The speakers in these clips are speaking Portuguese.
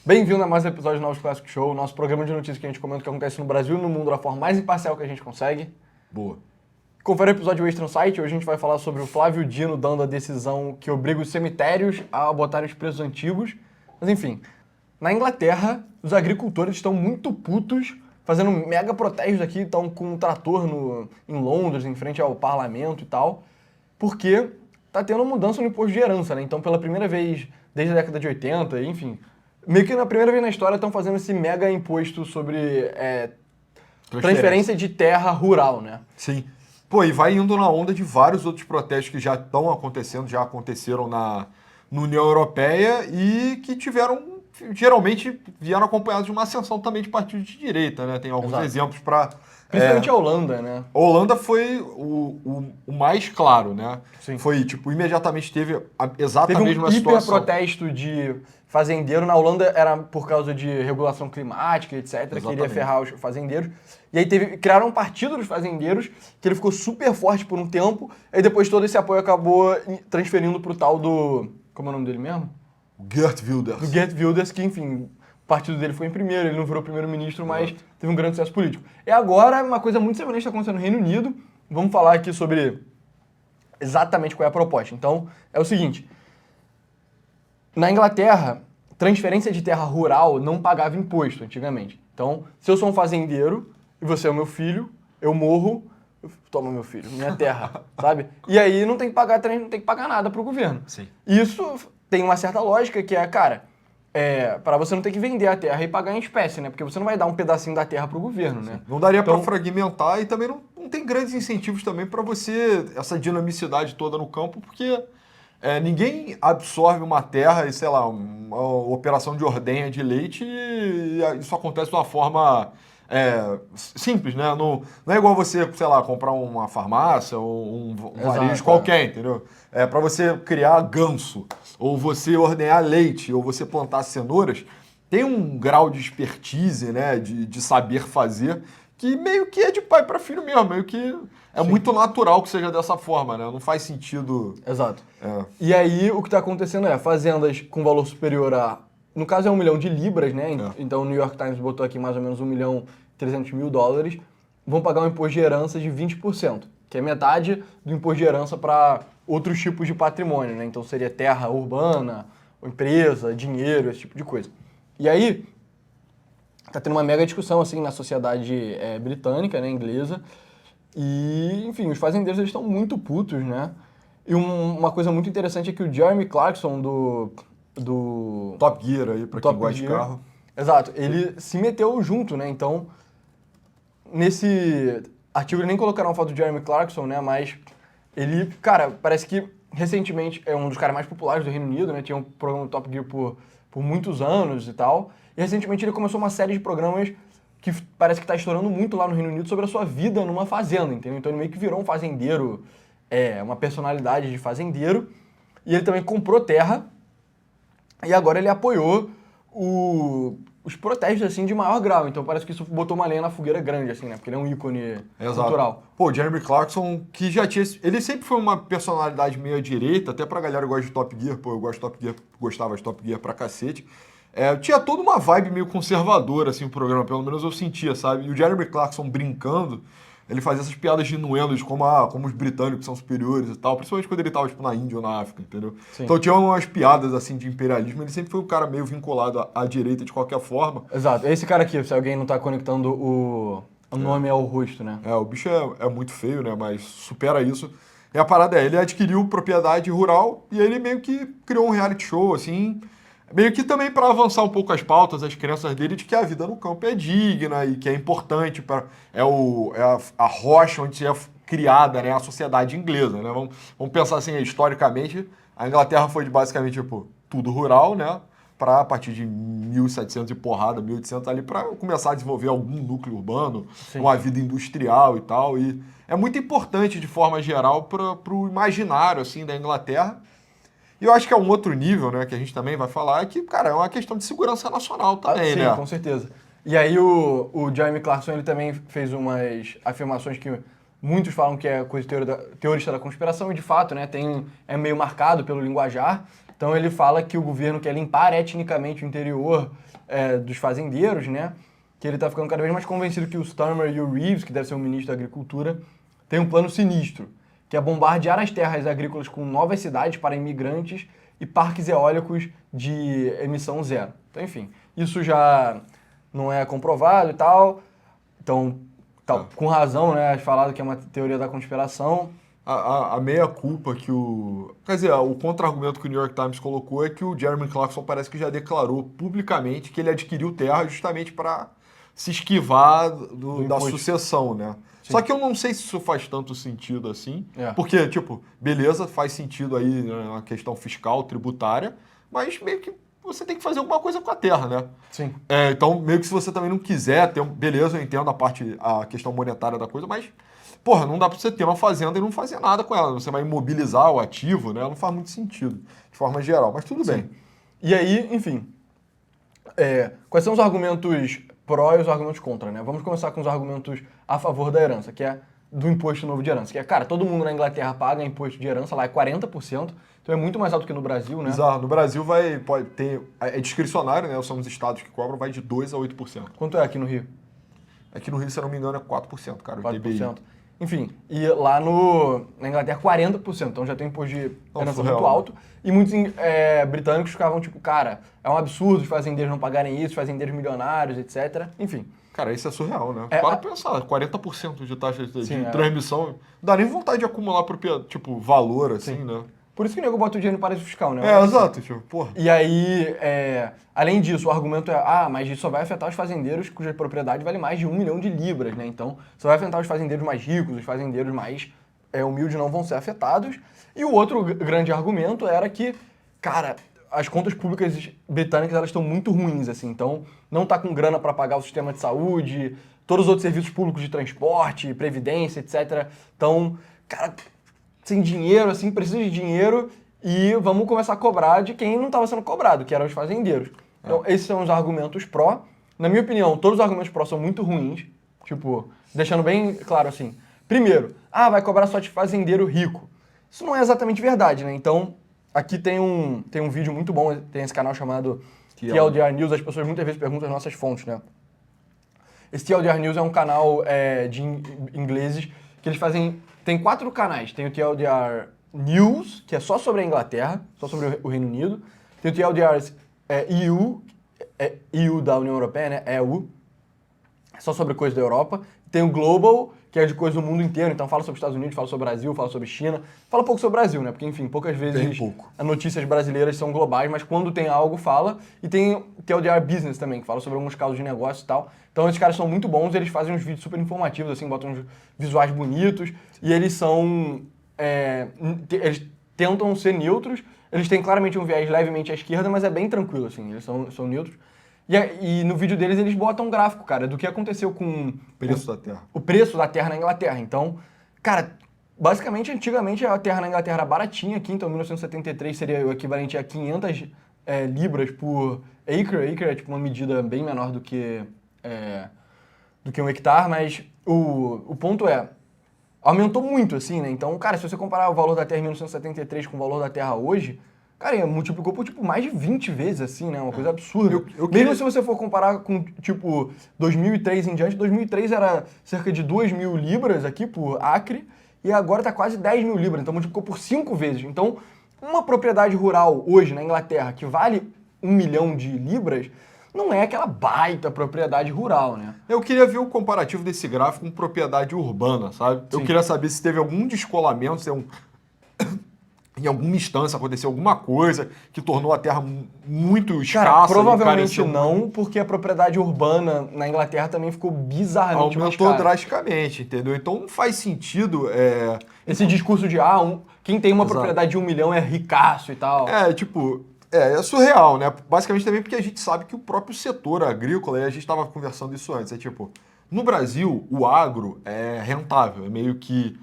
Bem-vindo a mais um episódio do Novos Classic Show, nosso programa de notícias que a gente comenta o que acontece no Brasil e no mundo da forma mais imparcial que a gente consegue. Boa. Confere o episódio extra no site, hoje a gente vai falar sobre o Flávio Dino dando a decisão que obriga os cemitérios a botarem os preços antigos. Mas enfim, na Inglaterra, os agricultores estão muito putos, fazendo mega protestos aqui, estão com um trator em Londres, em frente ao parlamento e tal, porque tá tendo mudança no imposto de herança, né? Então, pela primeira vez desde a década de 80, enfim, meio que na primeira vez na história estão fazendo esse mega imposto sobre transferência de terra rural, né? Sim. Pô, e vai indo na onda de vários outros protestos que já estão acontecendo, já aconteceram na União Europeia e que geralmente vieram acompanhados de uma ascensão também de partidos de direita, né? Tem alguns Exato. exemplos para... Principalmente a Holanda, né? A Holanda foi o mais claro, né? Sim. Foi, tipo, imediatamente teve exatamente a Teve mesma um hiper situação. protesto de fazendeiro. Na Holanda era por causa de regulação climática, etc. Exatamente. Queria ferrar os fazendeiros. E aí criaram um partido dos fazendeiros, que ele ficou super forte por um tempo. Aí depois todo esse apoio acabou transferindo pro tal do... Como é o nome dele mesmo? Geert Wilders. Do Geert Wilders, que, enfim, o partido dele foi em primeiro, ele não virou primeiro-ministro, mas teve um grande sucesso político. E agora, uma coisa muito semelhante está acontecendo no Reino Unido. Vamos falar aqui sobre exatamente qual é a proposta. Então, é o seguinte. Na Inglaterra, transferência de terra rural não pagava imposto antigamente. Então, se eu sou um fazendeiro e você é o meu filho, eu morro, toma meu filho, minha terra, sabe? E aí não tem que pagar nada pro governo. Sim. Isso tem uma certa lógica que é, cara, para você não ter que vender a terra e pagar em espécie, né? Porque você não vai dar um pedacinho da terra pro governo, né? Não daria Então- para fragmentar e também não tem grandes incentivos também para você, essa dinamicidade toda no campo, porque ninguém absorve uma terra e, sei lá, uma operação de ordenha de leite e isso acontece de uma forma simples, né? Não é igual você, sei lá, comprar uma farmácia ou um varejo Exato, qualquer, entendeu? Para você criar ganso, ou você ordenhar leite, ou você plantar cenouras, tem um grau de expertise, né, de saber fazer, que meio que é de pai para filho mesmo, meio que é muito natural que seja dessa forma, né? Não faz sentido. Exato. É. E aí, o que está acontecendo é, fazendas com valor superior a... No caso, é 1 milhão de libras, né? Então, o New York Times botou aqui mais ou menos 1.300.000 dólares. Vão pagar um imposto de herança de 20%, que é metade do imposto de herança para outros tipos de patrimônio, né? Então, seria terra urbana, empresa, dinheiro, esse tipo de coisa. E aí, tá tendo uma mega discussão, assim, na sociedade britânica, né, inglesa. E, enfim, os fazendeiros, eles estão muito putos, né? E uma coisa muito interessante é que o Jeremy Clarkson do Top Gear aí, para quem Top gosta de Gear. carro. Exato, ele se meteu junto, né? Então, nesse artigo eles nem colocaram a foto do Jeremy Clarkson, né? Mas ele, cara, parece que recentemente é um dos caras mais populares do Reino Unido, né? Tinha um programa do Top Gear por muitos anos e tal. E recentemente ele começou uma série de programas que parece que tá estourando muito lá no Reino Unido sobre a sua vida numa fazenda, entendeu? Então ele meio que virou um fazendeiro, uma personalidade de fazendeiro. E ele também comprou terra. E agora ele apoiou os protestos, assim, de maior grau. Então parece que isso botou uma lenha na fogueira grande, assim, né? Porque ele é um ícone cultural. Pô, o Jeremy Clarkson, que já tinha... Ele sempre foi uma personalidade meio à direita, até pra galera que gosta de Top Gear. Pô, eu gosto de Top Gear, gostava de Top Gear pra cacete. Tinha toda uma vibe meio conservadora, assim, o programa. Pelo menos eu sentia, sabe? E o Jeremy Clarkson brincando... Ele fazia essas piadas de inuendos, como os britânicos são superiores e tal, principalmente quando ele tava, tipo, na Índia ou na África, entendeu? Sim. Então tinha umas piadas, assim, de imperialismo. Ele sempre foi um cara meio vinculado à direita de qualquer forma. Exato. Esse cara aqui, se alguém não tá conectando o nome ao rosto, né? O bicho é muito feio, né? Mas supera isso. E a parada ele adquiriu propriedade rural e ele meio que criou um reality show, assim... Meio que também para avançar um pouco as pautas, as crenças dele de que a vida no campo é digna e que é importante, a rocha onde é criada, né, a sociedade inglesa, né? Vamos pensar assim, historicamente, a Inglaterra foi basicamente tipo, tudo rural, né? Para a partir de 1700 e porrada, 1800 ali, para começar a desenvolver algum núcleo urbano, Sim. uma vida industrial e tal. E é muito importante, de forma geral, para o imaginário assim, da Inglaterra. E eu acho que é um outro nível, né, que a gente também vai falar, que, cara, é uma questão de segurança nacional também, Sim, né? com certeza. E aí o Jeremy Clarkson, ele também fez umas afirmações que muitos falam que é coisa teorista da conspiração, e de fato, né, é meio marcado pelo linguajar. Então ele fala que o governo quer limpar etnicamente o interior dos fazendeiros, né? Que ele tá ficando cada vez mais convencido que o Starmer e o Reeves, que deve ser o ministro da Agricultura, tem um plano sinistro, que é bombardear as terras agrícolas com novas cidades para imigrantes e parques eólicos de emissão zero. Então, enfim, isso já não é comprovado e tal. Então, com razão, né? Falado que é uma teoria da conspiração. A meia-culpa que o... Quer dizer, o contra-argumento que o New York Times colocou é que o Jeremy Clarkson parece que já declarou publicamente que ele adquiriu terra justamente para se esquivar da sucessão, né? Sim. Só que eu não sei se isso faz tanto sentido assim, porque, tipo, beleza, faz sentido aí na questão fiscal, tributária, mas meio que você tem que fazer alguma coisa com a terra, né? Sim. Então, meio que se você também não quiser ter... Beleza, eu entendo a questão monetária da coisa, mas... Porra, não dá pra você ter uma fazenda e não fazer nada com ela. Você vai imobilizar o ativo, né? Não faz muito sentido, de forma geral. Mas tudo bem. E aí, enfim, quais são os argumentos pró e os argumentos contra, né? Vamos começar com os argumentos a favor da herança, que é do imposto novo de herança. Que é, cara, todo mundo na Inglaterra paga imposto de herança, lá é 40%, então é muito mais alto que no Brasil, né? Exato. No Brasil pode ter... É discricionário, né? São os estados que cobram, vai de 2% a 8%. Quanto é aqui no Rio? Aqui no Rio, se eu não me engano, é 4%, cara. 4%. TBI. Enfim, e lá na Inglaterra 40%, então já tem imposto de herança muito alto. E muitos britânicos ficavam tipo, cara, é um absurdo os fazendeiros não pagarem isso, fazendeiros milionários, etc. Enfim. Cara, isso é surreal, né? Para pensar, 40% de taxa de transmissão, não dá nem vontade de acumular tipo, valor, assim, né? Por isso que o nego bota o dinheiro no paraíso fiscal, né? Exato, tipo, porra. E aí, além disso, o argumento mas isso só vai afetar os fazendeiros cuja propriedade vale mais de 1 milhão de libras, né? Então, só vai afetar os fazendeiros mais ricos, os fazendeiros mais humildes não vão ser afetados. E o outro grande argumento era que, cara, as contas públicas britânicas, elas estão muito ruins, assim. Então, não tá com grana para pagar o sistema de saúde, todos os outros serviços públicos de transporte, previdência, etc. Então, cara... sem dinheiro, assim, precisa de dinheiro e vamos começar a cobrar de quem não estava sendo cobrado, que eram os fazendeiros. Então, esses são os argumentos pró. Na minha opinião, todos os argumentos pró são muito ruins, tipo, deixando bem claro assim. Primeiro, vai cobrar só de fazendeiro rico. Isso não é exatamente verdade, né? Então, aqui tem um vídeo muito bom, tem esse canal chamado TLDR News, as pessoas muitas vezes perguntam as nossas fontes, né? Esse TLDR News é um canal de ingleses que eles fazem... Tem 4 canais. Tem o TLDR News, que é só sobre a Inglaterra, só sobre o Reino Unido. Tem o TLDR EU, EU da União Europeia, né? EU, só sobre coisas da Europa. Tem o Global, que é de coisas do mundo inteiro. Então fala sobre os Estados Unidos, fala sobre o Brasil, fala sobre China. Fala pouco sobre o Brasil, né? Porque, enfim, poucas vezes as notícias brasileiras são globais, mas quando tem algo, fala. E tem o TLDR Business também, que fala sobre alguns casos de negócio e tal. Então esses caras são muito bons, eles fazem uns vídeos super informativos, assim, botam uns visuais bonitos. E eles são... eles tentam ser neutros. Eles têm claramente um viés levemente à esquerda, mas é bem tranquilo, assim. Eles são neutros. E no vídeo deles eles botam um gráfico, cara, do que aconteceu com... O preço da terra. O preço da terra na Inglaterra. Então, cara, basicamente, antigamente a terra na Inglaterra era baratinha aqui, então 1973 seria o equivalente a 500 libras por acre. Acre é tipo uma medida bem menor do que um hectare, mas o ponto aumentou muito, assim, né? Então, cara, se você comparar o valor da terra em 1973 com o valor da terra hoje... Cara, multiplicou por, tipo, mais de 20 vezes, assim, né? Uma coisa absurda. Mesmo se você for comparar com, tipo, 2003 em diante, 2003 era cerca de 2.000 libras aqui por acre, e agora tá quase 10.000 libras, então multiplicou por 5 vezes. Então, uma propriedade rural hoje na Inglaterra que vale 1 milhão de libras, não é aquela baita propriedade rural, né? Eu queria ver o comparativo desse gráfico com propriedade urbana, sabe? Sim. Eu queria saber se teve algum descolamento, se em alguma instância aconteceu alguma coisa que tornou a terra muito escassa. Cara, provavelmente não, porque a propriedade urbana na Inglaterra também ficou bizarramente mais cara. Aumentou drasticamente, entendeu? Então não faz sentido... Esse discurso de, quem tem uma propriedade de 1 milhão é ricaço e tal. É surreal, né? Basicamente também porque a gente sabe que o próprio setor agrícola, e a gente estava conversando isso antes, no Brasil, o agro é rentável, é meio que...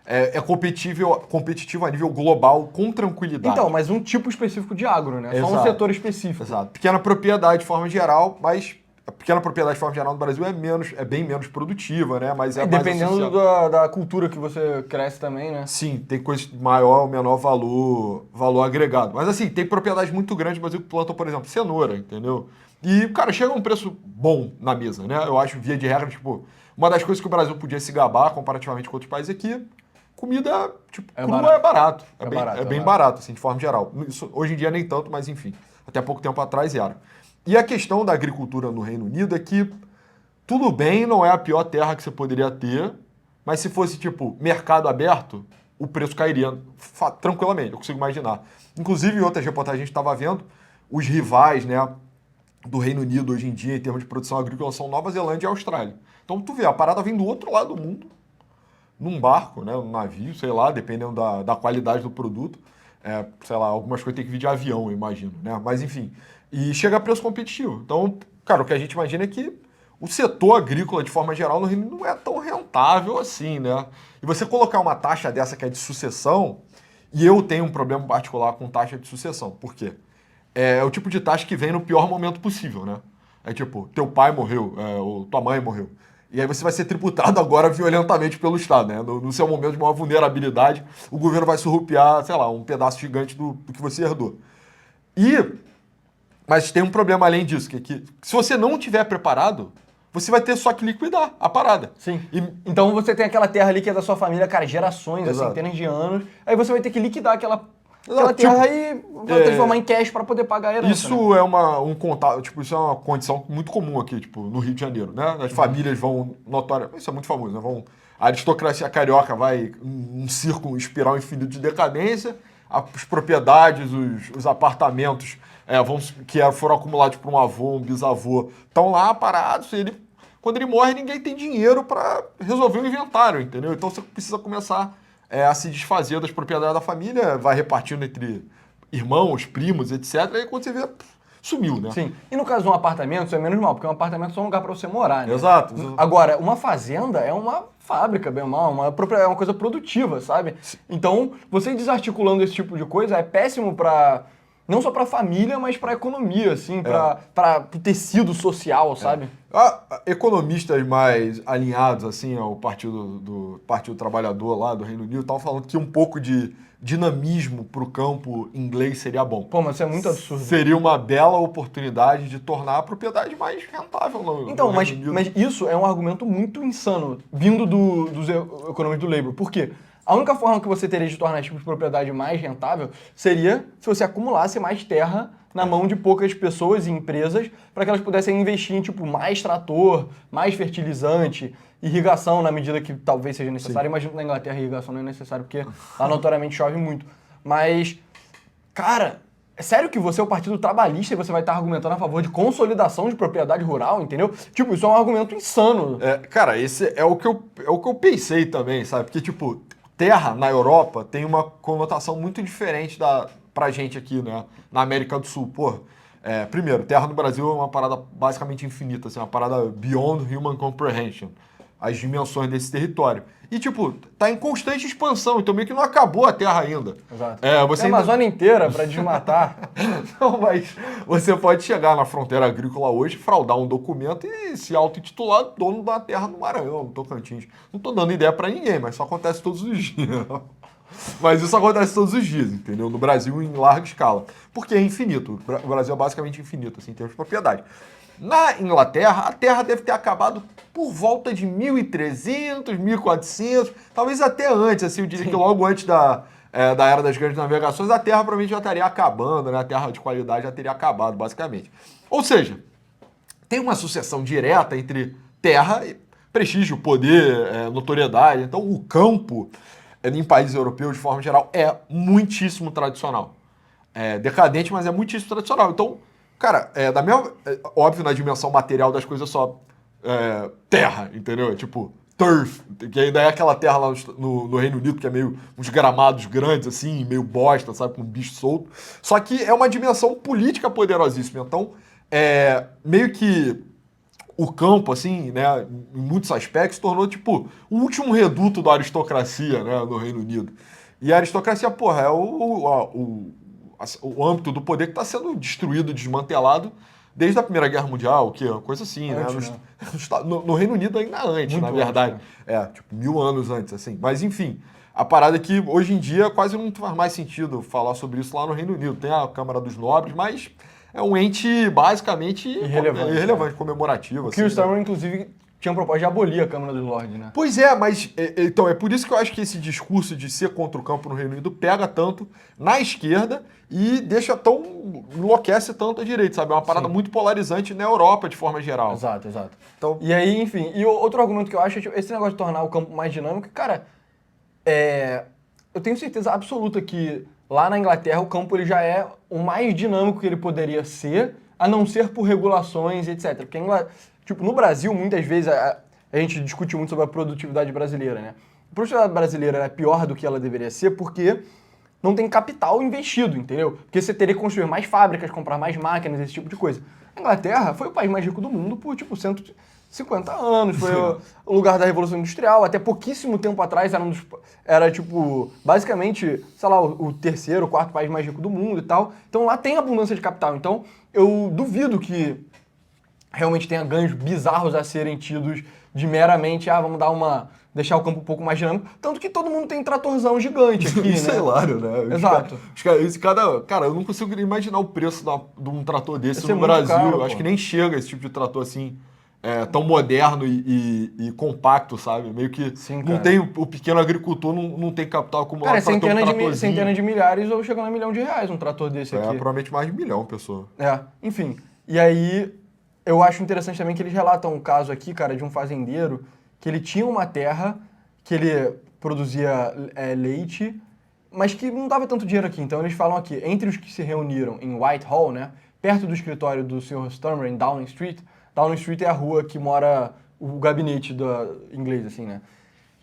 É competitivo a nível global com tranquilidade. Então, mas um tipo específico de agro, né? Exato. Só um setor específico. Exato. Pequena propriedade de forma geral, mas a pequena propriedade de forma geral no Brasil é bem menos produtiva, né? Mas é mais dependendo associada. da cultura que você cresce também, né? Sim, tem coisas de maior ou menor valor agregado. Mas assim, tem propriedades muito grandes no Brasil que plantam, por exemplo, cenoura, entendeu? E, cara, chega a um preço bom na mesa, né? Eu acho, via de regra, tipo, uma das coisas que o Brasil podia se gabar comparativamente com outros países aqui, comida, tipo, crua barato. é barato. É Bem, barato, é é bem barato. barato, assim, de forma geral. Isso, hoje em dia nem tanto, mas enfim. Até pouco tempo atrás era. E a questão da agricultura no Reino Unido é que tudo bem, não é a pior terra que você poderia ter, mas se fosse, tipo, mercado aberto, o preço cairia tranquilamente, eu consigo imaginar. Inclusive, em outras reportagens a gente estava vendo, os rivais, né, do Reino Unido hoje em dia, em termos de produção agrícola, são Nova Zelândia e Austrália. Então, tu vê, a parada vem do outro lado do mundo, num barco, né, num navio, sei lá, dependendo da qualidade do produto. Sei lá, algumas coisas tem que vir de avião, eu imagino, né? Mas enfim, e chega a preço competitivo. Então, cara, o que a gente imagina é que o setor agrícola, de forma geral, no Reino Unido não é tão rentável assim, né? E você colocar uma taxa dessa que é de sucessão, e eu tenho um problema particular com taxa de sucessão. Por quê? É o tipo de taxa que vem no pior momento possível, né? É tipo, teu pai morreu, ou tua mãe morreu. E aí você vai ser tributado agora violentamente pelo Estado, né? No seu momento de maior vulnerabilidade, o governo vai surrupiar, sei lá, um pedaço gigante do que você herdou. Mas tem um problema além disso, que se você não tiver preparado, você vai ter só que liquidar a parada. Sim. Então você tem aquela terra ali que é da sua família, cara, gerações, Exato. centenas de anos. Aí você vai ter que liquidar aquela Exato, terra tipo, e vai transformar em cash para poder pagar a herança. Isso é um contato, tipo, isso é uma condição muito comum aqui, tipo, no Rio de Janeiro, né? As famílias vão isso é muito famoso, né? A aristocracia carioca vai um círculo, espiral infinito de decadência, as propriedades, os apartamentos foram acumulados por um avô, um bisavô, estão lá parados, quando ele morre, ninguém tem dinheiro para resolver o inventário, entendeu? Então você precisa começar a se desfazer das propriedades da família, vai repartindo entre irmãos, primos, etc. E aí quando você vê, sumiu, né? Sim. E no caso de um apartamento, isso é menos mal, porque um apartamento é só um lugar para você morar, né? Exato. Agora, uma fazenda é uma fábrica, bem ou mal, é uma coisa produtiva, sabe? Então, você desarticulando esse tipo de coisa é péssimo para não só para a família, mas para a economia, assim, para o tecido social, sabe? Economistas mais alinhados assim ao Partido Trabalhador lá do Reino Unido estavam falando que um pouco de dinamismo para o campo inglês seria bom. Pô, mas isso é muito absurdo. Seria uma bela oportunidade de tornar a propriedade mais rentável no Então, Reino Unido. mas isso é um argumento muito insano, vindo dos economistas do Labour. Por quê? A única forma que você teria de tornar esse tipo de propriedade mais rentável seria se você acumulasse mais terra na mão de poucas pessoas e empresas para que elas pudessem investir em tipo mais trator, mais fertilizante, irrigação na medida que talvez seja necessário. Imagino que na Inglaterra a irrigação não é necessária porque lá notoriamente chove muito. Mas, cara, é sério que você é o Partido Trabalhista e você vai estar argumentando a favor de consolidação de propriedade rural, entendeu? Tipo, isso é um argumento insano. Cara, esse é o que eu pensei também, sabe? Porque, tipo, terra na Europa tem uma conotação muito diferente pra gente aqui, né? Na América do Sul. Pô, primeiro, terra no Brasil é uma parada basicamente infinita, assim, uma parada beyond human comprehension. As dimensões desse território. E, tipo, tá em constante expansão, então meio que não acabou a terra ainda. Exato. Você Tem a Amazônia inteira para desmatar. Não, mas você pode chegar na fronteira agrícola hoje, fraudar um documento e se auto-intitular dono da terra no Maranhão, no Tocantins. Não tô dando ideia para ninguém, mas isso acontece todos os dias. Mas isso acontece todos os dias, entendeu? No Brasil, em larga escala. Porque é infinito. O Brasil é basicamente infinito, assim, em termos de propriedade. Na Inglaterra, a terra deve ter acabado por volta de 1300, 1400, talvez até antes, assim, eu diria que logo antes da era das grandes navegações, a terra provavelmente já estaria acabando, né? A terra de qualidade já teria acabado, basicamente. Ou seja, tem uma sucessão direta entre terra e prestígio, poder, notoriedade. Então, o campo, em países europeus, de forma geral, é muitíssimo tradicional. É decadente, mas é muitíssimo tradicional. Então, cara, óbvio, na dimensão material das coisas só terra, entendeu? Tipo, turf, que ainda é aquela terra lá no Reino Unido, que é meio uns gramados grandes, assim, meio bosta, sabe, com bicho solto. Só que é uma dimensão política poderosíssima. Então, meio que o campo, assim, né, em muitos aspectos, tornou, tipo, o último reduto da aristocracia, né, no Reino Unido. E a aristocracia, porra, é o âmbito do poder que está sendo destruído, desmantelado desde a Primeira Guerra Mundial, que é uma coisa assim, Antes, né? No Reino Unido ainda antes, Muito na verdade. antes, Tipo, 1000 anos antes, assim. Mas, enfim, a parada é que hoje em dia quase não faz mais sentido falar sobre isso lá no Reino Unido. Tem a Câmara dos Nobres, mas é um ente basicamente irrelevante, comemorativo. O Keir assim, Starmer, né? inclusive, tinha uma proposta de abolir a Câmara dos Lordes, né? Pois é, mas então é por isso que eu acho que esse discurso de ser contra o campo no Reino Unido pega tanto na esquerda e deixa enlouquece tanto a direita, sabe? É uma parada muito polarizante na Europa de forma geral. Exato, exato. Então, E aí, enfim, outro argumento que eu acho é tipo, esse negócio de tornar o campo mais dinâmico, cara, eu tenho certeza absoluta que lá na Inglaterra o campo ele já é o mais dinâmico que ele poderia ser, a não ser por regulações, etc. Porque tipo, no Brasil, muitas vezes, a gente discute muito sobre a produtividade brasileira, né? A produtividade brasileira é pior do que ela deveria ser porque não tem capital investido, entendeu? Porque você teria que construir mais fábricas, comprar mais máquinas, esse tipo de coisa. A Inglaterra foi o país mais rico do mundo por, tipo, 150 anos, foi o lugar da Revolução Industrial, até pouquíssimo tempo atrás era tipo, basicamente, sei lá, o terceiro, o quarto país mais rico do mundo e tal. Então lá tem abundância de capital. Então eu duvido que realmente tenha ganhos bizarros a serem tidos de meramente, vamos deixar o campo um pouco mais dinâmico. Tanto que todo mundo tem tratorzão gigante aqui, isso né? é hilário, né? Exato. Cara, eu não consigo imaginar o preço de um trator desse Deve ser no muito Brasil. caro, Acho pô. que nem chega esse tipo de trator assim, tão moderno e compacto, sabe? Meio que Sim, não cara. tem o pequeno agricultor, não tem capital acumulado Cara, para ter um tratorzinho. centenas de milhares ou chegando a R$ 1 milhão um trator desse aqui. Provavelmente mais de 1 milhão, pessoa. Enfim. E aí, eu acho interessante também que eles relatam um caso aqui, cara, de um fazendeiro que ele tinha uma terra que ele produzia leite, mas que não dava tanto dinheiro aqui. Então eles falam aqui, entre os que se reuniram em Whitehall, né, perto do escritório do Sr. Sturmer, em Downing Street. Downing Street é a rua que mora o gabinete do inglês, assim, né?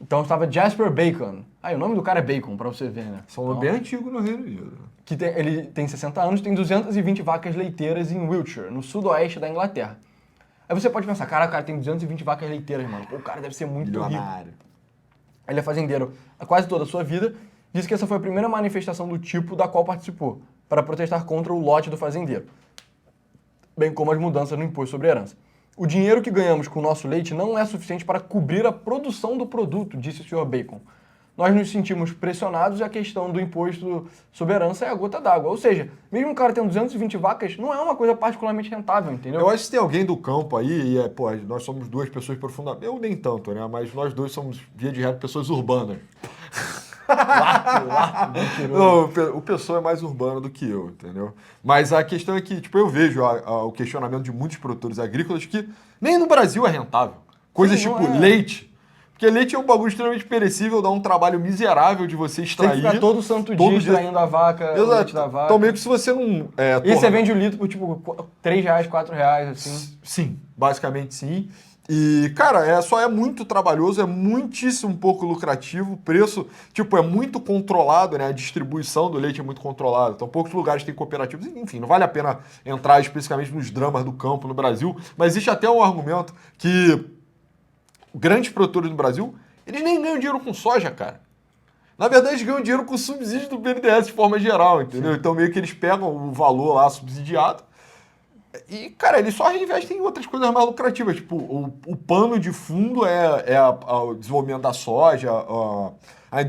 Então estava Jasper Bacon. O nome do cara é Bacon, pra você ver, né? São bem antigo no Reino Unido. Ele tem 60 anos, tem 220 vacas leiteiras em Wiltshire, no sudoeste da Inglaterra. Aí você pode pensar, cara, o cara tem 220 vacas leiteiras, mano. Pô, o cara deve ser muito rico. Milionário. Ele é fazendeiro há quase toda a sua vida. Disse que essa foi a primeira manifestação do tipo da qual participou, para protestar contra o lote do fazendeiro, bem como as mudanças no imposto sobre herança. O dinheiro que ganhamos com o nosso leite não é suficiente para cobrir a produção do produto, disse o Sr. Bacon. Nós nos sentimos pressionados e a questão do imposto sobre herança é a gota d'água. Ou seja, mesmo o cara tendo 220 vacas, não é uma coisa particularmente rentável, entendeu? Eu acho que tem alguém do campo aí, nós somos duas pessoas profundamente. Eu nem tanto, né? Mas nós dois somos, via de reto, pessoas urbanas. Não, o pessoa é mais urbano do que eu, entendeu? Mas a questão é que, tipo, eu vejo o questionamento de muitos produtores agrícolas que nem no Brasil é rentável. Coisas Sim, tipo não é. leite. Porque leite é um bagulho extremamente perecível, dá um trabalho miserável de você Tem extrair. que ficar todo santo dia extraindo a vaca, o leite da vaca. Então meio que se você não... E você vende o litro por, tipo, R$3, R$4, assim. Sim, basicamente sim. E, cara, só é muito trabalhoso, é muitíssimo pouco lucrativo, o preço, tipo, é muito controlado, né? A distribuição do leite é muito controlada. Então, poucos lugares têm cooperativas. Enfim, não vale a pena entrar especificamente nos dramas do campo no Brasil, mas existe até um argumento que grandes produtores no Brasil, eles nem ganham dinheiro com soja, cara. Na verdade, eles ganham dinheiro com subsídio do BNDES de forma geral, entendeu? Sim. Então, meio que eles pegam o valor lá subsidiado e, cara, eles só reinvestem em outras coisas mais lucrativas. Tipo, o pano de fundo é o desenvolvimento da soja, a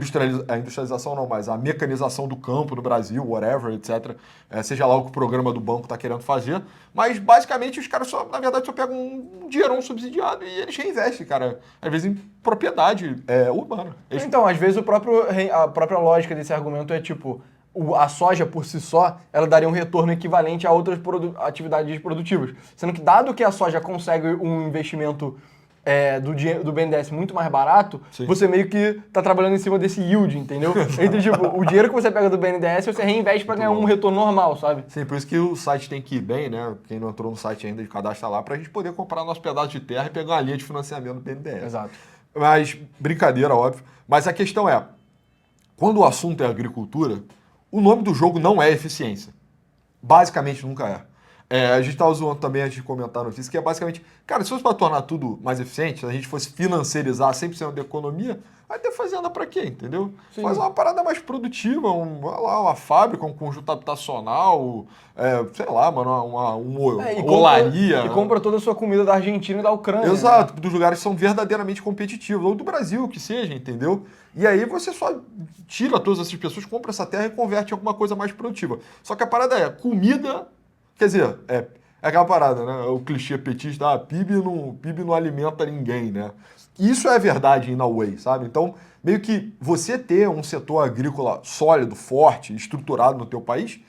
industrialização não, mas a mecanização do campo no Brasil, whatever, etc. Seja lá o que o programa do banco está querendo fazer. Mas, basicamente, os caras, na verdade, só pegam um dinheirão subsidiado e eles reinvestem, cara. Às vezes em propriedade urbana. Então, às vezes, a própria lógica desse argumento é, tipo... A soja por si só, ela daria um retorno equivalente a outras atividades produtivas. Sendo que, dado que a soja consegue um investimento do BNDES muito mais barato, sim, você meio que tá trabalhando em cima desse yield, entendeu? Entre, tipo, o dinheiro que você pega do BNDES, você reinveste para ganhar um retorno normal, sabe? Sim, por isso que o site tem que ir bem, né? Quem não entrou no site ainda, cadastra lá, pra gente poder comprar nosso pedaço de terra e pegar uma linha de financiamento do BNDES. Exato. Mas, brincadeira, óbvio. Mas a questão é, quando o assunto é agricultura, o nome do jogo não é eficiência. Basicamente nunca é. A gente tava zoando também antes de comentar a notícia, que é basicamente, cara, se fosse para tornar tudo mais eficiente, se a gente fosse financiarizar 100% da economia, vai ter fazenda para quê, entendeu? Sim. Faz uma parada mais produtiva, uma fábrica, um conjunto habitacional, sei lá, mano, uma olaria. E compra toda a sua comida da Argentina e da Ucrânia. Exato, né? dos lugares que são verdadeiramente competitivos, ou do Brasil, que seja, entendeu? E aí você só tira todas essas pessoas, compra essa terra e converte em alguma coisa mais produtiva. Só que a parada é, comida, quer dizer, é aquela parada, né? O clichê petista, PIB não alimenta ninguém, né? Isso é verdade in a way, sabe? Então, meio que você ter um setor agrícola sólido, forte, estruturado no teu país,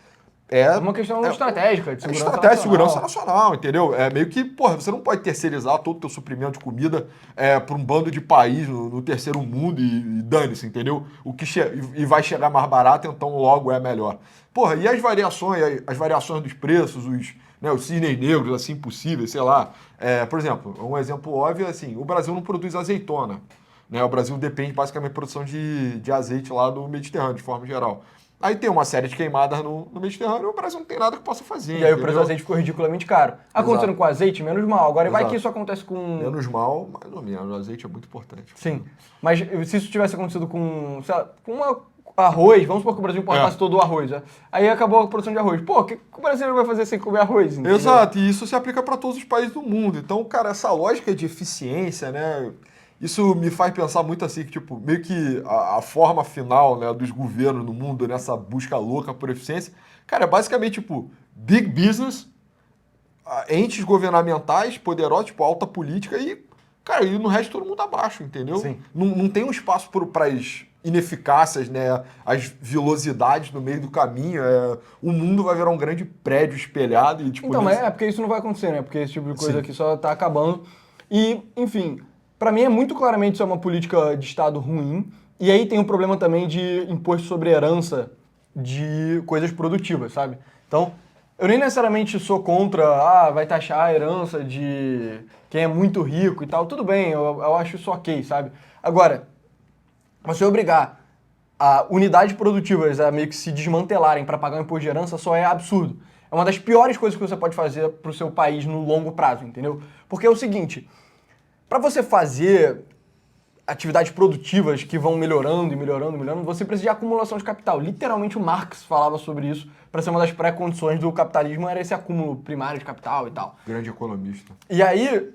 É uma questão estratégica, de segurança estratégia de segurança nacional. nacional, entendeu? É meio que, porra, você não pode terceirizar todo o teu suprimento de comida para um bando de país no terceiro mundo e dane-se, entendeu? E vai chegar mais barato, então logo é melhor. Porra, e as variações dos preços, os cisnes negros, assim, possíveis, sei lá. Por exemplo, um exemplo óbvio é assim, o Brasil não produz azeitona, né? O Brasil depende basicamente da produção de azeite lá do Mediterrâneo, de forma geral. Aí tem uma série de queimadas no Mediterrâneo e o Brasil não tem nada que possa fazer. E aí o preço do azeite ficou ridiculamente caro. Acontecendo Exato. com azeite, menos mal. Agora vai Exato. que isso acontece com... Menos mal, mais ou menos. O azeite é muito importante. Sim. Mas se isso tivesse acontecido com, sei lá, arroz, vamos supor que o Brasil importasse todo o arroz, né? Aí acabou a produção de arroz. Pô, o que o brasileiro vai fazer sem comer arroz? Entendeu? Exato, e isso se aplica para todos os países do mundo. Então, cara, essa lógica de eficiência, né? Isso me faz pensar muito assim, que, tipo, meio que a forma final, né, dos governos no mundo nessa busca louca por eficiência, cara, é basicamente, tipo, big business, entes governamentais poderosos, tipo, alta política e, cara, e no resto todo mundo abaixo, entendeu? Sim. Não tem um espaço para as ineficácias, né, as vilosidades no meio do caminho. O mundo vai virar um grande prédio espelhado e, tipo... Então, mas porque isso não vai acontecer, né? Porque esse tipo de coisa Sim. aqui só tá acabando. E, enfim, pra mim é muito claramente isso é uma política de Estado ruim. E aí tem um problema também de imposto sobre herança de coisas produtivas, sabe? Então, eu nem necessariamente sou contra, vai taxar a herança de quem é muito rico e tal. Tudo bem, eu acho isso ok, sabe? Agora, você obrigar a unidades produtivas a meio que se desmantelarem para pagar um imposto de herança só é absurdo. É uma das piores coisas que você pode fazer para o seu país no longo prazo, entendeu? Porque é o seguinte, para você fazer atividades produtivas que vão melhorando e melhorando e melhorando, você precisa de acumulação de capital. Literalmente o Marx falava sobre isso, para ser uma das pré-condições do capitalismo era esse acúmulo primário de capital e tal. Grande economista. E aí,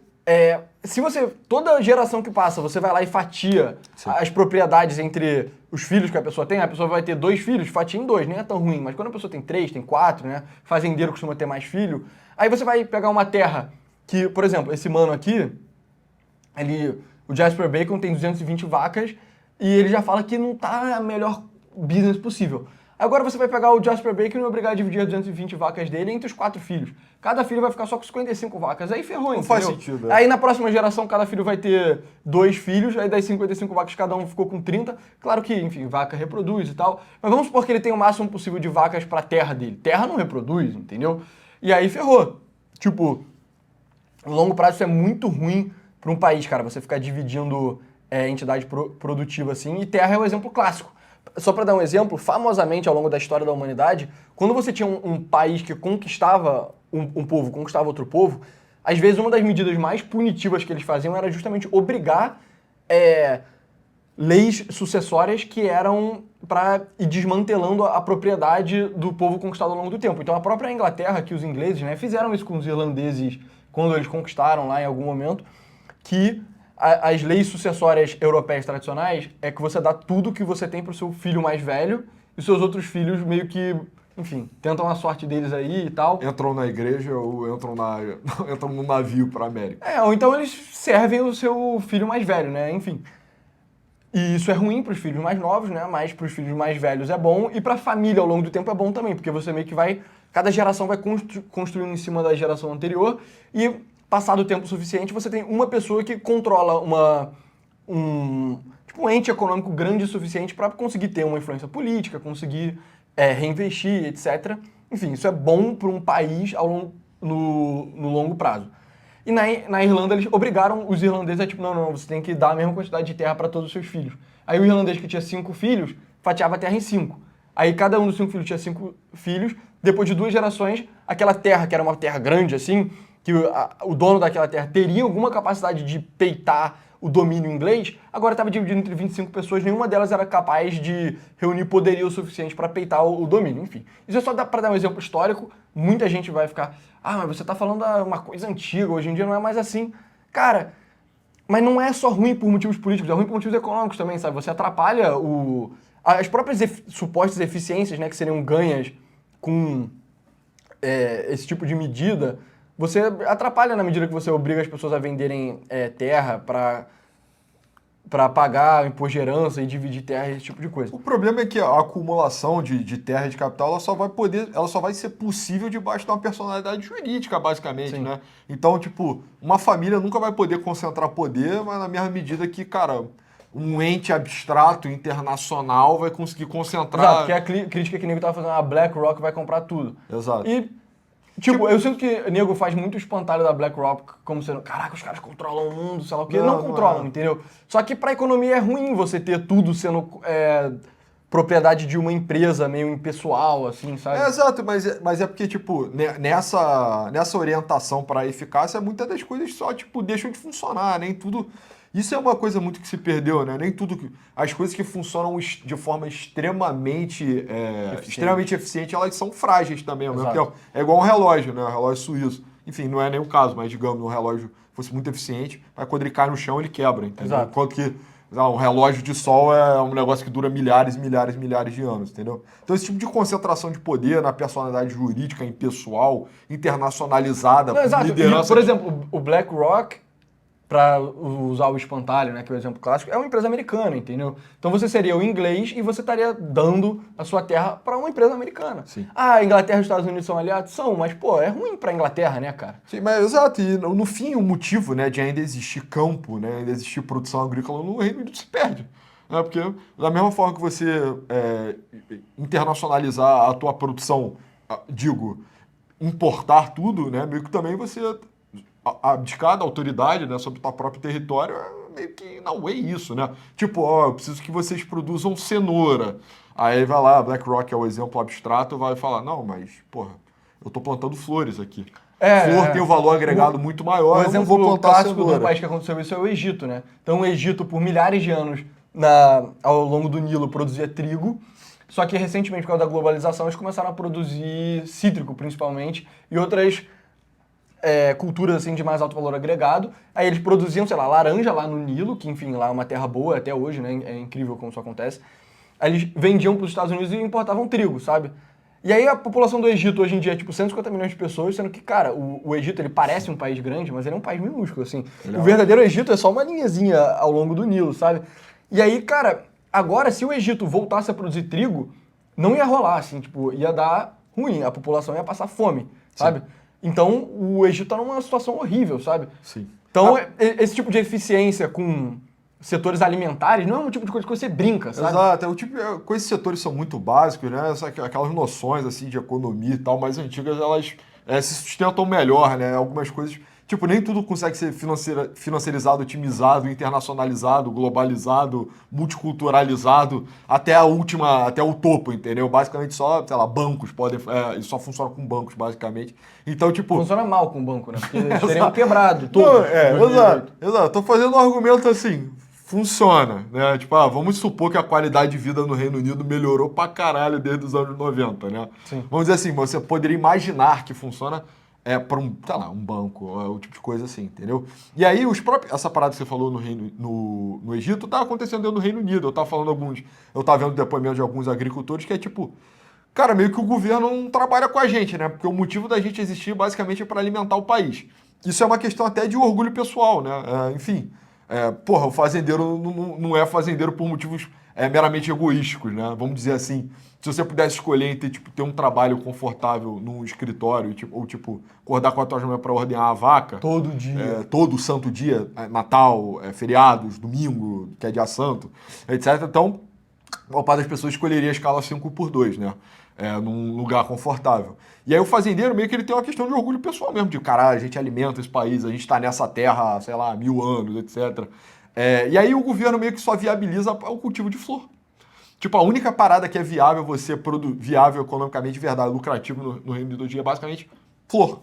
se você, toda geração que passa, você vai lá e fatia as propriedades entre os filhos que a pessoa tem, a pessoa vai ter 2 filhos, fatia em 2, nem é tão ruim, mas quando a pessoa tem 3, tem 4, né, fazendeiro costuma ter mais filho, aí você vai pegar uma terra que, por exemplo, esse mano aqui, o Jasper Bacon tem 220 vacas e ele já fala que não tá a melhor business possível. Agora você vai pegar o Jasper Bacon e obrigar a dividir as 220 vacas dele entre os 4 filhos. Cada filho vai ficar só com 55 vacas. Aí ferrou, Não entendeu? faz sentido. Aí na próxima geração cada filho vai ter 2 filhos, aí das 55 vacas cada um ficou com 30. Claro que, enfim, vaca reproduz e tal. Mas vamos supor que ele tem o máximo possível de vacas pra terra dele. Terra não reproduz, entendeu? E aí ferrou. Tipo, no longo prazo isso é muito ruim para um país, cara. Você ficar dividindo entidade produtiva assim. E terra é o exemplo clássico. Só para dar um exemplo, famosamente ao longo da história da humanidade, quando você tinha um país que conquistava um povo, conquistava outro povo, às vezes uma das medidas mais punitivas que eles faziam era justamente obrigar leis sucessórias que eram para ir desmantelando a propriedade do povo conquistado ao longo do tempo. Então a própria Inglaterra, que os ingleses, né, fizeram isso com os irlandeses quando eles conquistaram lá em algum momento, que as leis sucessórias europeias tradicionais é que você dá tudo que você tem pro seu filho mais velho e seus outros filhos meio que, enfim, tentam a sorte deles aí e tal. Entram na igreja ou entram no navio para América. Ou então eles servem o seu filho mais velho, né? Enfim. E isso é ruim pros filhos mais novos, né? Mas pros filhos mais velhos é bom e pra família ao longo do tempo é bom também, porque você meio que vai... Cada geração vai construindo em cima da geração anterior e... Passado o tempo suficiente, você tem uma pessoa que controla um ente econômico grande o suficiente para conseguir ter uma influência política, conseguir reinvestir, etc. Enfim, isso é bom para um país no longo prazo. E na Irlanda, eles obrigaram os irlandeses a, tipo, não, você tem que dar a mesma quantidade de terra para todos os seus filhos. Aí o irlandês que tinha 5 filhos, fatiava a terra em 5. Aí cada um dos 5 filhos tinha 5 filhos. Depois de 2 gerações, aquela terra, que era uma terra grande assim, que o dono daquela terra teria alguma capacidade de peitar o domínio inglês, agora estava dividido entre 25 pessoas, nenhuma delas era capaz de reunir poderio suficiente para peitar o domínio. Enfim, isso é só para dar um exemplo histórico. Muita gente vai ficar, mas você está falando uma coisa antiga, hoje em dia não é mais assim. Cara, mas não é só ruim por motivos políticos, é ruim por motivos econômicos também, sabe? Você atrapalha as próprias supostas eficiências, né, que seriam ganhas com esse tipo de medida. Você atrapalha na medida que você obriga as pessoas a venderem terra para pagar imposto de herança e dividir terra, esse tipo de coisa. O problema é que a acumulação de terra e de capital ela só vai ser possível debaixo de uma personalidade jurídica, basicamente, Sim. né? Então, tipo, uma família nunca vai poder concentrar poder, mas na mesma medida que, cara, um ente abstrato internacional vai conseguir concentrar. Exato, que é a crítica que o nego tava fazendo, a BlackRock vai comprar tudo. Exato. E, eu sinto que o nego faz muito espantalho da BlackRock como sendo, caraca, os caras controlam o mundo, sei lá o quê. Não controlam, entendeu? Só que pra economia é ruim você ter tudo sendo propriedade de uma empresa meio impessoal, assim, sabe? Exato, mas é porque, tipo, nessa orientação para eficácia, muitas das coisas só, tipo, deixam de funcionar, nem tudo. Isso é uma coisa muito que se perdeu, né? Nem tudo. As coisas que funcionam de forma extremamente eficiente, elas são frágeis também, ao mesmo tempo. É igual um relógio, né? Um relógio suíço. Enfim, não é nem o caso, mas digamos, um relógio fosse muito eficiente, mas quando ele cai no chão, ele quebra, entendeu? Exato. Enquanto que um relógio de sol é um negócio que dura milhares e milhares e milhares de anos, entendeu? Então esse tipo de concentração de poder na personalidade jurídica, impessoal, internacionalizada, Não, exato. liderança... E, por exemplo, o BlackRock, para usar o espantalho, né, que é o exemplo clássico, é uma empresa americana, entendeu? Então você seria o inglês e você estaria dando a sua terra para uma empresa americana. Sim. A Inglaterra e os Estados Unidos são aliados? São, mas, pô, é ruim para a Inglaterra, né, cara? Sim, mas exato, e no fim o motivo, né, de ainda existir campo, né, ainda existir produção agrícola no Reino Unido se perde. Né, porque da mesma forma que você internacionalizar a tua produção, importar tudo, né, meio que também você abdicar da autoridade, né, sobre o teu próprio território, é meio que não é isso, né? Tipo, eu preciso que vocês produzam cenoura. Aí vai lá, BlackRock é o exemplo abstrato, vai falar, não, mas, porra, eu tô plantando flores aqui. Flor tem um valor agregado muito maior, eu não vou plantar clássico do país que aconteceu isso é o Egito, né? Então o Egito, por milhares de anos, ao longo do Nilo, produzia trigo, só que recentemente, por causa da globalização, eles começaram a produzir cítrico, principalmente, e outras culturas assim de mais alto valor agregado. Aí eles produziam, sei lá, laranja lá no Nilo, que enfim, lá é uma terra boa até hoje, né? É incrível como isso acontece. Aí eles vendiam para os Estados Unidos e importavam trigo, sabe? E aí a população do Egito hoje em dia é tipo 150 milhões de pessoas, sendo que, cara, o Egito ele parece um país grande, mas ele é um país minúsculo, assim. O verdadeiro Egito é só uma linhazinha ao longo do Nilo, sabe? E aí, cara, agora se o Egito voltasse a produzir trigo, não ia rolar, assim, tipo, ia dar ruim, a população ia passar fome, sabe? Sim. Então, o Egito tá numa situação horrível, sabe? Sim. Então, esse tipo de eficiência com setores alimentares não é um tipo de coisa que você brinca, sabe? Exato. Com esses setores são muito básicos, né? Aquelas noções, assim, de economia e tal, mais antigas, elas se sustentam melhor, né? Algumas coisas... Tipo, nem tudo consegue ser financiarizado, otimizado, internacionalizado, globalizado, multiculturalizado, até o topo, entendeu? Basicamente só, sei lá, bancos podem... Isso só funciona com bancos, basicamente. Então, tipo... Funciona mal com banco, né? Porque eles teriam quebrado tudo. Exato. Tô fazendo um argumento assim, funciona, né? Tipo, vamos supor que a qualidade de vida no Reino Unido melhorou pra caralho desde os anos 90, né? Sim. Vamos dizer assim, você poderia imaginar que funciona... para um banco, o tipo de coisa assim, entendeu? E aí, essa parada que você falou no Egito tá acontecendo dentro do Reino Unido. Eu tava vendo depoimento de alguns agricultores que é tipo, cara, meio que o governo não trabalha com a gente, né? Porque o motivo da gente existir basicamente é para alimentar o país. Isso é uma questão até de orgulho pessoal, né? Enfim, o fazendeiro não é fazendeiro por motivos meramente egoísticos, né? Vamos dizer assim. Se você pudesse escolher entre, tipo, ter um trabalho confortável num escritório, ou acordar 4 horas da manhã para ordenar a vaca... Todo dia. Todo santo dia, Natal, feriados, domingo, que é dia santo, etc. Então, a maior parte das pessoas escolheria a escala 5x2, né? Num lugar confortável. E aí o fazendeiro meio que ele tem uma questão de orgulho pessoal mesmo, de caralho, a gente alimenta esse país, a gente está nessa terra, sei lá, 1000 anos, etc. E aí o governo meio que só viabiliza o cultivo de flor. Tipo, a única parada que é viável você viável economicamente, de verdade, lucrativo no Reino Unido hoje em dia é basicamente flor.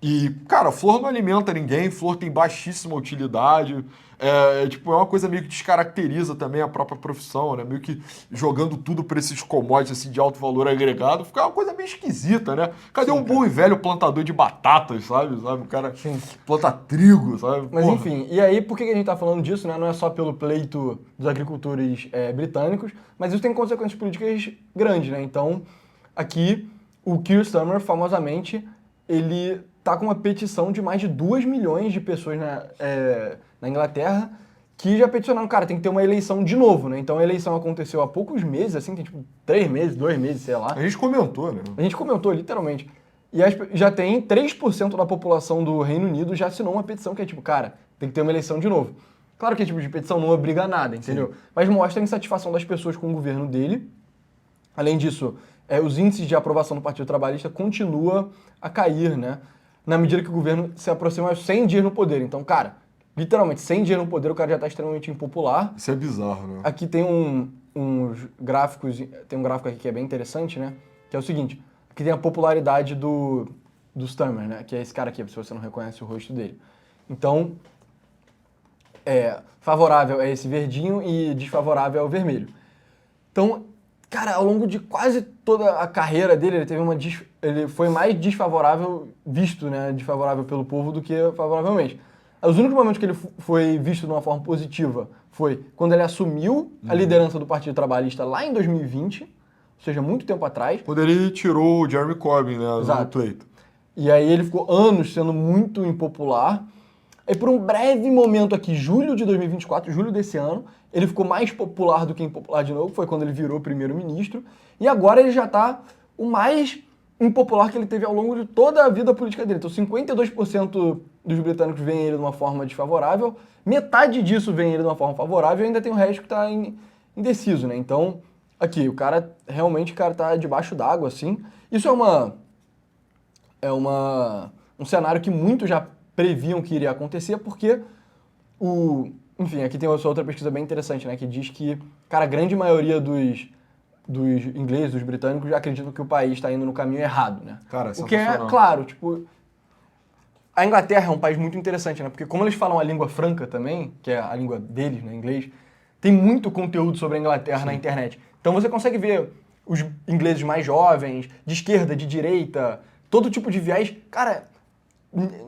E, cara, flor não alimenta ninguém, flor tem baixíssima utilidade. Tipo, é uma coisa meio que descaracteriza também a própria profissão, né? Meio que jogando tudo para esses commodities assim, de alto valor agregado, fica uma coisa meio esquisita, né? Cadê um bom e velho plantador de batatas, sabe? O cara planta trigo, sabe? Mas Porra. enfim, e aí por que a gente tá falando disso, né? Não é só pelo pleito dos agricultores britânicos, mas isso tem consequências políticas grandes, né? Então, aqui, o Keir Starmer, famosamente, ele tá com uma petição de mais de 2 milhões de pessoas na Inglaterra que já peticionaram, cara, tem que ter uma eleição de novo, né? Então a eleição aconteceu há poucos meses, assim, tem tipo 3 meses, 2 meses, sei lá. A gente comentou, né? A gente comentou, literalmente. E já tem 3% da população do Reino Unido já assinou uma petição que é tipo, cara, tem que ter uma eleição de novo. Claro que esse tipo de petição não obriga a nada, entendeu? Sim. Mas mostra a insatisfação das pessoas com o governo dele. Além disso, os índices de aprovação do Partido Trabalhista continuam a cair, né? Na medida que o governo se aproxima aos 100 dias no poder. Então, cara, literalmente, 100 dias no poder, o cara já está extremamente impopular. Isso é bizarro, né? Aqui tem uns gráficos, tem um gráfico aqui que é bem interessante, né? Que é o seguinte, aqui tem a popularidade do Starmer, né? Que é esse cara aqui, se você não reconhece o rosto dele. Então, favorável é esse verdinho e desfavorável é o vermelho. Então, cara, ao longo de quase toda a carreira dele, ele foi mais desfavorável, visto, né, desfavorável pelo povo do que favoravelmente. Os únicos momentos que ele foi visto de uma forma positiva foi quando ele assumiu a liderança do Partido Trabalhista lá em 2020, ou seja, muito tempo atrás. Quando ele tirou o Jeremy Corbyn, né, do pleito. E aí ele ficou anos sendo muito impopular. E por um breve momento aqui, julho de 2024, julho desse ano, ele ficou mais popular do que impopular de novo, foi quando ele virou primeiro-ministro. E agora ele já está o mais impopular que ele teve ao longo de toda a vida política dele. Então 52% dos britânicos veem ele de uma forma desfavorável, metade disso vem ele de uma forma favorável e ainda tem o resto que está indeciso, né? Então, aqui, o cara tá debaixo d'água, assim. Isso um cenário que muitos já previam que iria acontecer, porque enfim, aqui tem essa outra pesquisa bem interessante, né, que diz que, cara, a grande maioria dos ingleses, dos britânicos, já acreditam que o país está indo no caminho errado, né? Cara, o que é, claro, tipo, a Inglaterra é um país muito interessante, né, porque como eles falam a língua franca também, que é a língua deles, né, inglês, tem muito conteúdo sobre a Inglaterra na internet. Então você consegue ver os ingleses mais jovens, de esquerda, de direita, todo tipo de viés, cara,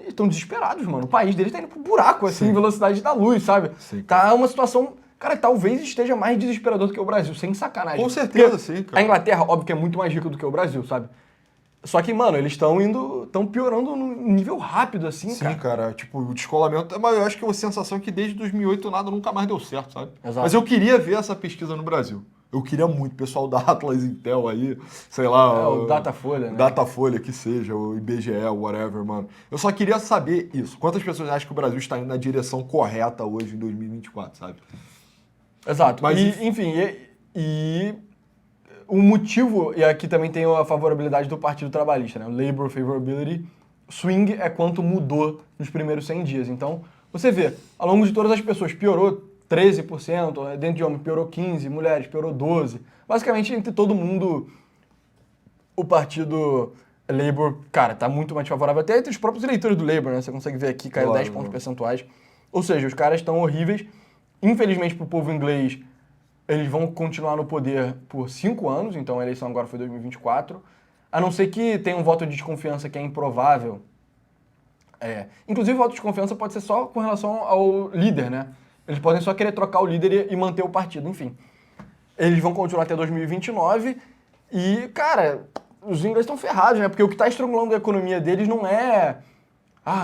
estão desesperados, mano. O país deles tá indo pro buraco, assim, em velocidade da luz, sabe? Sim, tá uma situação, cara, talvez esteja mais desesperador do que o Brasil, sem sacanagem. Com certeza, sim, cara. A Inglaterra, óbvio que é muito mais rica do que o Brasil, sabe? Só que, mano, eles estão piorando num nível rápido, assim, cara. Sim, cara, tipo, o descolamento, mas eu acho que a sensação é que desde 2008 nada nunca mais deu certo, sabe? Exato. Mas eu queria ver essa pesquisa no Brasil. Eu queria muito, pessoal da Atlas, Intel aí, sei lá... o Datafolha, né? Datafolha, que seja, o IBGE, whatever, mano. Eu só queria saber isso. Quantas pessoas acham que o Brasil está indo na direção correta hoje, em 2024, sabe? Exato. Mas, enfim, o motivo, e aqui também tem a favorabilidade do Partido Trabalhista, né? O Labour Favorability Swing é quanto mudou nos primeiros 100 dias. Então, você vê, ao longo de todas as pessoas, piorou 13%, dentro de homem piorou 15%, mulheres piorou 12%. Basicamente, entre todo mundo, o Partido Labour, cara, tá muito mais favorável. Até entre os próprios eleitores do Labour, né? Você consegue ver aqui, caiu 10 pontos percentuais. Ou seja, os caras estão horríveis. Infelizmente, pro povo inglês, eles vão continuar no poder por 5 anos, então a eleição agora foi 2024. A não ser que tenha um voto de desconfiança que é improvável. Inclusive, o voto de desconfiança pode ser só com relação ao líder, né? Eles podem só querer trocar o líder e manter o partido, enfim. Eles vão continuar até 2029 e, cara, os ingleses estão ferrados, né? Porque o que está estrangulando a economia deles não é...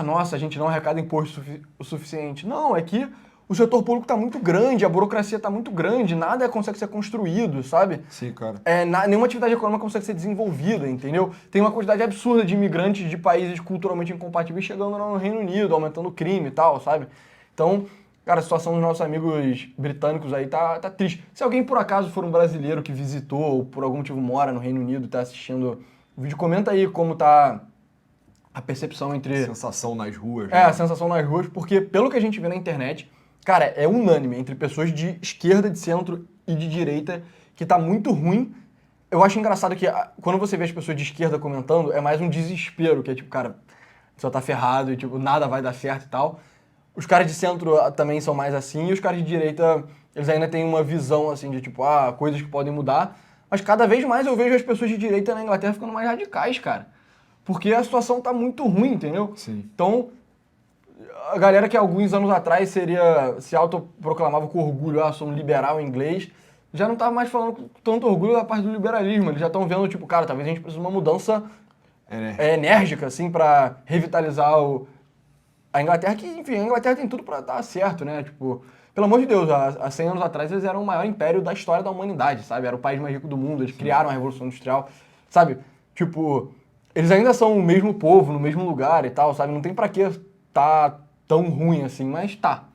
nossa, a gente não arrecada imposto o suficiente. Não, é que o setor público está muito grande, a burocracia está muito grande, nada consegue ser construído, sabe? Sim, cara. Nenhuma atividade econômica consegue ser desenvolvida, entendeu? Tem uma quantidade absurda de imigrantes de países culturalmente incompatíveis chegando no Reino Unido, aumentando o crime e tal, sabe? Então, cara, a situação dos nossos amigos britânicos aí tá triste. Se alguém, por acaso, for um brasileiro que visitou ou por algum motivo mora no Reino Unido e tá assistindo o vídeo, comenta aí como tá a percepção entre... Sensação nas ruas. A sensação nas ruas, porque pelo que a gente vê na internet, cara, é unânime entre pessoas de esquerda, de centro e de direita que tá muito ruim. Eu acho engraçado que quando você vê as pessoas de esquerda comentando, é mais um desespero, que é tipo, cara, só tá ferrado e tipo, nada vai dar certo e tal. Os caras de centro também são mais assim, e os caras de direita, eles ainda têm uma visão assim de tipo, coisas que podem mudar. Mas cada vez mais eu vejo as pessoas de direita na Inglaterra ficando mais radicais, cara. Porque a situação tá muito ruim, entendeu? Sim. Então, a galera que alguns anos atrás se autoproclamava com orgulho, sou um liberal inglês, já não tá mais falando com tanto orgulho da parte do liberalismo. Eles já estão vendo, tipo, cara, talvez a gente precise de uma mudança enérgica, assim, pra revitalizar a Inglaterra, que, enfim, a Inglaterra tem tudo pra dar certo, né? Tipo, pelo amor de Deus, há 100 anos atrás eles eram o maior império da história da humanidade, sabe? Era o país mais rico do mundo, eles criaram a Revolução Industrial, sabe? Tipo, eles ainda são o mesmo povo, no mesmo lugar e tal, sabe? Não tem pra que tá tão ruim assim, mas tá.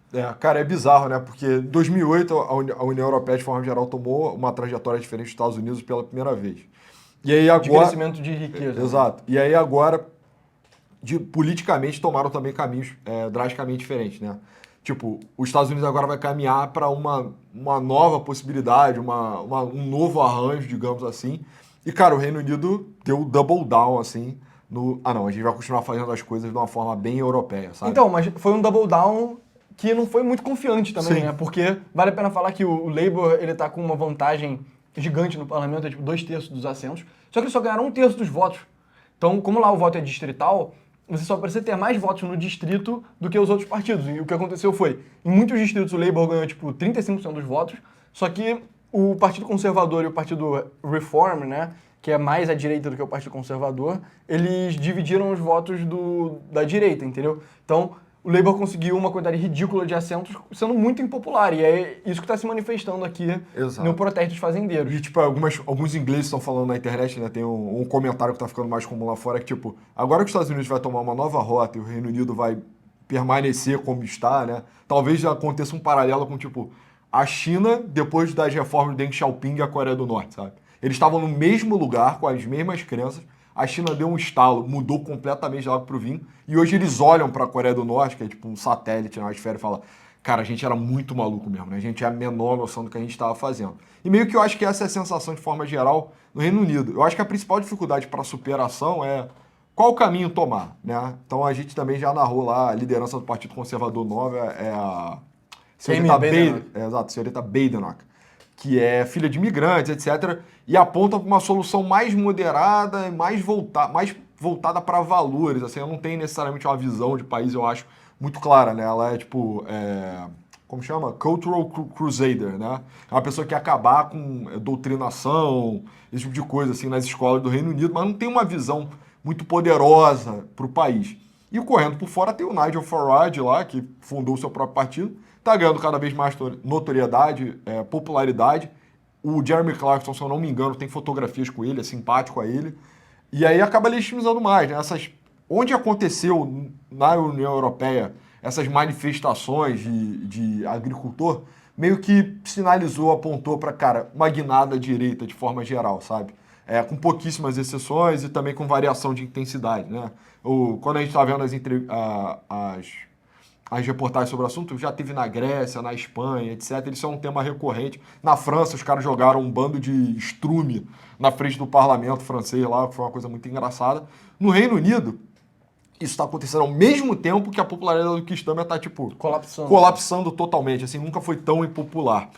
Cara, é bizarro, né? Porque em 2008 a União Europeia, de forma geral, tomou uma trajetória diferente dos Estados Unidos pela primeira vez. E aí agora... De crescimento de riqueza. Exato. E aí agora, politicamente, tomaram também caminhos drasticamente diferentes, né? Tipo, os Estados Unidos agora vai caminhar para uma nova possibilidade, um novo arranjo, digamos assim. E, cara, o Reino Unido deu double down, assim, não, a gente vai continuar fazendo as coisas de uma forma bem europeia, sabe? Então, mas foi um double down que não foi muito confiante também, Sim. né? Porque vale a pena falar que o Labour, ele tá com uma vantagem gigante no parlamento, é tipo 2/3 dos assentos, só que eles só ganharam 1/3 dos votos. Então, como lá o voto é distrital, você só precisa ter mais votos no distrito do que os outros partidos. E o que aconteceu foi, em muitos distritos o Labour ganhou tipo 35% dos votos, só que o Partido Conservador e o Partido Reform, né, que é mais à direita do que o Partido Conservador, eles dividiram os votos da direita, entendeu? Então, o Labour conseguiu uma quantidade ridícula de assentos, sendo muito impopular. E é isso que está se manifestando aqui no protesto dos fazendeiros. E, tipo, alguns ingleses estão falando na internet, né? Tem um comentário que tá ficando mais comum lá fora, que, tipo, agora que os Estados Unidos vai tomar uma nova rota e o Reino Unido vai permanecer como está, né? Talvez já aconteça um paralelo com, tipo, a China, depois das reformas do Deng Xiaoping e a Coreia do Norte, sabe? Eles estavam no mesmo lugar, com as mesmas crenças. A China deu um estalo, mudou completamente de água pro vinho. E hoje eles olham para a Coreia do Norte, que é tipo um satélite na esfera, e falam: cara, a gente era muito maluco mesmo, né? A gente tinha a menor noção do que a gente estava fazendo. E meio que eu acho que essa é a sensação de forma geral no Reino Unido. Eu acho que a principal dificuldade para superação é qual caminho tomar, né? Então a gente também já narrou lá a liderança do Partido Conservador Nova, é a senhorita senhorita Badenoch, que é filha de imigrantes, etc., e aponta para uma solução mais moderada e mais voltada para valores. Assim, ela não tem necessariamente uma visão de país, eu acho, muito clara, né? Ela é tipo, como chama? Cultural Crusader, né? É uma pessoa que quer acabar com doutrinação, esse tipo de coisa, assim, nas escolas do Reino Unido, mas não tem uma visão muito poderosa para o país. E correndo por fora tem o Nigel Farage lá, que fundou o seu próprio partido, está ganhando cada vez mais notoriedade, popularidade. O Jeremy Clarkson, se eu não me engano, tem fotografias com ele, é simpático a ele. E aí acaba legitimizando mais, né? Onde aconteceu na União Europeia essas manifestações de agricultor, meio que sinalizou, apontou para, cara, uma guinada à direita de forma geral, sabe? Com pouquíssimas exceções e também com variação de intensidade, né? Quando a gente está vendo as reportagens sobre o assunto, já teve na Grécia, na Espanha, etc. Isso é um tema recorrente. Na França, os caras jogaram um bando de estrume na frente do parlamento francês lá, que foi uma coisa muito engraçada. No Reino Unido, isso está acontecendo ao mesmo tempo que a popularidade do Keir Starmer está, tipo, colapsando totalmente. Assim, nunca foi tão impopular.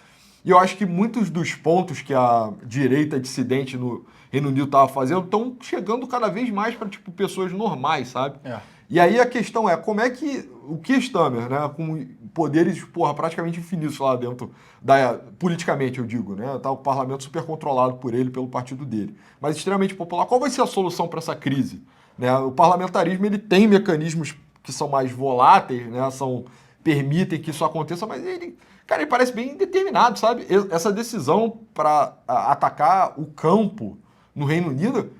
E eu acho que muitos dos pontos que a direita dissidente no Reino Unido estava fazendo estão chegando cada vez mais para, tipo, pessoas normais, sabe? E aí a questão é, como é que o Keir Starmer, né, com poderes, praticamente infinitos lá dentro, politicamente eu digo, né, tá o parlamento super controlado por ele, pelo partido dele, mas extremamente popular, qual vai ser a solução para essa crise? Né? O parlamentarismo, ele tem mecanismos que são mais voláteis, né, permitem que isso aconteça, mas ele parece bem determinado, sabe? Essa decisão para atacar o campo no Reino Unido,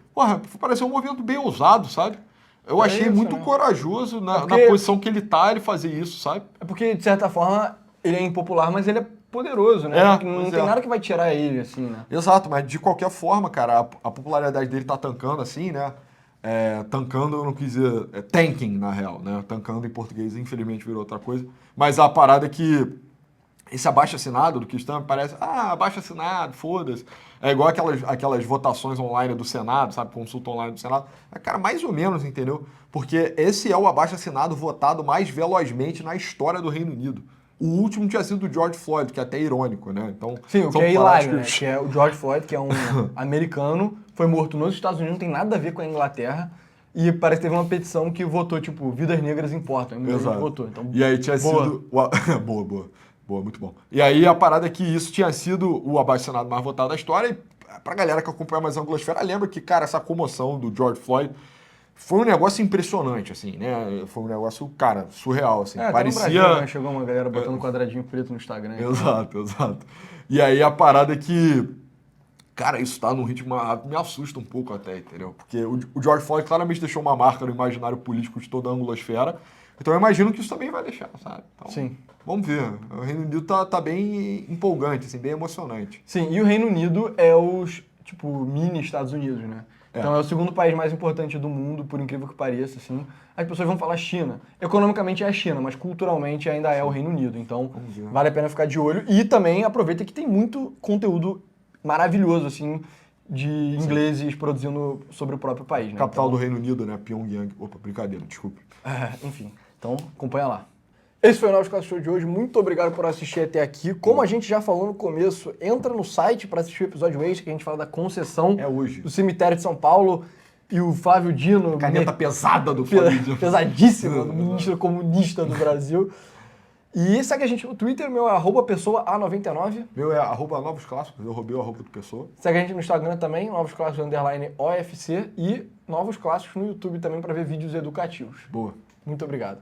pareceu um movimento bem ousado, sabe? Eu achei muito corajoso na posição que ele tá, ele fazer isso, sabe? É porque, de certa forma, ele é impopular, mas ele é poderoso, né? Não tem nada que vai tirar ele, assim, né? Exato, mas de qualquer forma, cara, a popularidade dele tá tancando, assim, né? Tancando, eu não quis dizer... tanking, na real, né? Tancando em português, infelizmente, virou outra coisa. Mas a parada é que esse abaixo-assinado do Keir Starmer parece, abaixo-assinado, foda-se. É igual aquelas votações online do Senado, sabe? Consulta online do Senado. Cara, mais ou menos, entendeu? Porque esse é o abaixo-assinado votado mais velozmente na história do Reino Unido. O último tinha sido do George Floyd, que é até irônico, né? Então, Sim, o que são é paradas hilário, né? Que é o George Floyd, que é um americano, foi morto nos Estados Unidos, não tem nada a ver com a Inglaterra. E parece que teve uma petição que votou, tipo, vidas negras importam. E muita gente Exato. votou. Então, E aí tinha sido... Boa, muito bom. E aí a parada é que isso tinha sido o abaixo-assinado mais votado da história. E pra galera que acompanha mais a Anglosfera, lembra que, cara, essa comoção do George Floyd foi um negócio impressionante, assim, né? Foi um negócio, cara, surreal, assim. até Parecia... no Brasil, né? Chegou uma galera botando quadradinho preto no Instagram. Exato. E aí a parada é que, cara, isso tá num ritmo, me assusta um pouco até, entendeu? Porque o George Floyd claramente deixou uma marca no imaginário político de toda a Anglosfera. Então eu imagino que isso também vai deixar, sabe? Então, Sim. Vamos ver. O Reino Unido tá bem empolgante, assim, bem emocionante. Sim, e o Reino Unido é os, tipo, mini Estados Unidos, né? Então é o segundo país mais importante do mundo, por incrível que pareça, assim. As pessoas vão falar China. Economicamente é a China, mas culturalmente ainda é o Reino Unido. Então vale a pena ficar de olho. E também aproveita que tem muito conteúdo maravilhoso, assim, de ingleses produzindo sobre o próprio país, né? Capital do Reino Unido, né? Pyongyang. Opa, brincadeira, desculpe. Enfim, então acompanha lá. Esse foi o Novos Clássicos Show de hoje. Muito obrigado por assistir até aqui. Como a gente já falou no começo, entra no site para assistir o episódio extra, que a gente fala da concessão hoje. do cemitério de São Paulo e o Flávio Dino... Caneta pesada do Flávio Dino. Pesadíssima, do ministro comunista do Brasil. E segue a gente no Twitter, meu é @pessoa_A99. Meu é @Novos Clássicos, eu roubei o arroba do Pessoa. Segue a gente no Instagram também, Novos Clássicos _OFC e Novos Clássicos no YouTube também para ver vídeos educativos. Boa. Muito obrigado.